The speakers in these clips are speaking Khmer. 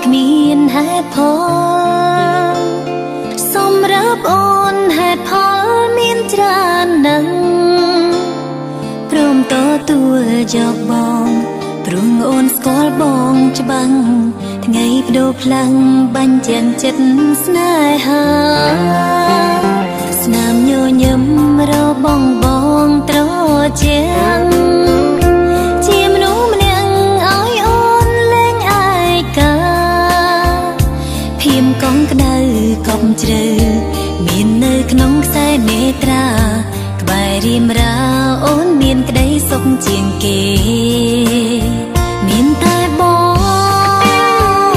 គ្មានហេតុផលសម្រាប់អូនហេតុផលមានច្រើនណាស់ព្រមតទួលយកបងព្រោះអូនស្គាល់បងច្បាស់ថ្ងៃបដូរផ្លាំងបាញ់ចាំងចិត្តស្នេហាស្នាមញញឹមរបងបងត្រជាក់ជាមនុស្សម្នាក់ឲ្យអូនលែងឯកាភៀមកងក្តៅកុំជ្រៅមាននៅក្នុងខ្សែនេត្រាក្បែររៀមរាអូនមានក្តីសុខជាងគេមានតែប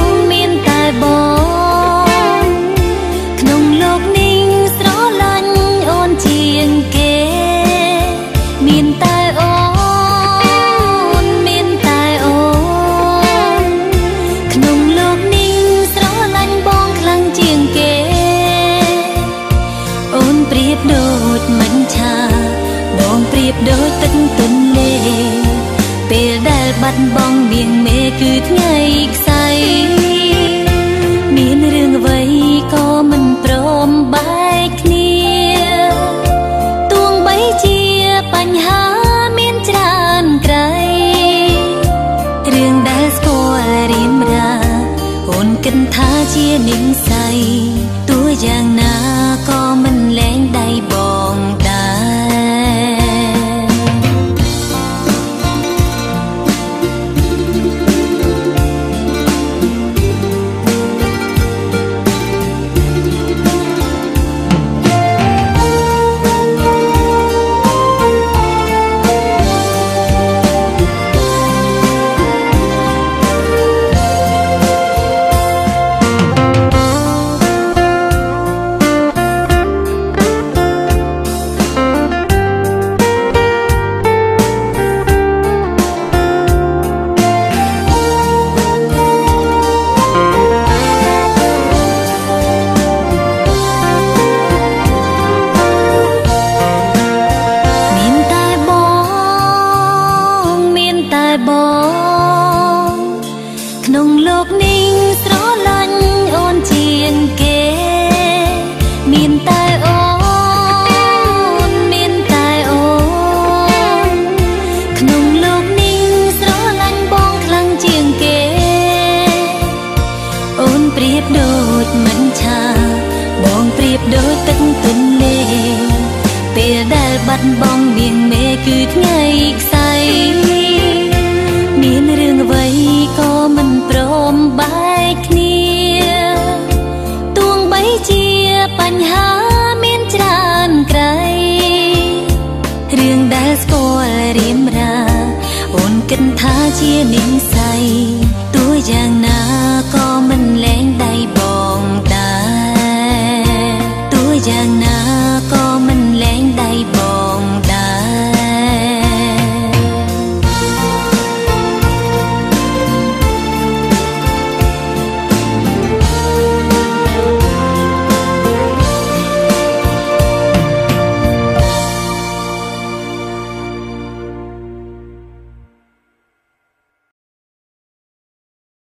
ងមានតែបងក្នុងលោកនេះស្រឡាញ់អូនជាងគេមានតែអូនមានតែអូនក្នុងលោកនេះស្រឡាញ់បងខ្លាំងជាងគេអូនប្រៀបដូចមិញឆាបងប្រៀបដូចទឹកទន្លេពេលដែលបាត់បង់នាងមេគឺថ្ងៃខ្សែមានរឿងអ្វីក៏មិនព្រមបែកគ្នាទោះបីជាបញ្ហាមានច្រើនក្រៃរឿងដែលស្គាល់រៀមរាអូនគិតថាជានិស្ស័យទោះយ៉ាងណាក៏មិនលែងដៃបងដែរក្នុងលោកនេះស្រឡាញ់អូនជាងគេមានតែអូនមានតែអូនក្នុងលោកនេះស្រឡាញ់បងខ្លាំងជាងគេអូនប្រៀបដូចមិនឆាបងប្រៀបដូចទឹកទន្លេពេលដែលបាត់បង់នាងមេគឺថ្ងៃខ្សែមានរឿងអ្វីក៏មិនព្រមបែកគ្នាទោះបីជាបញ្ហាមានច្រើនក្រៃរឿងដែលស្គាល់រៀមរាអូនគិតថាជានិស្ស័យទោះយ៉ាងណាក៏មិនលែងដៃបងដែរទោះយ៉ាងណាក៏មិនលែងដៃ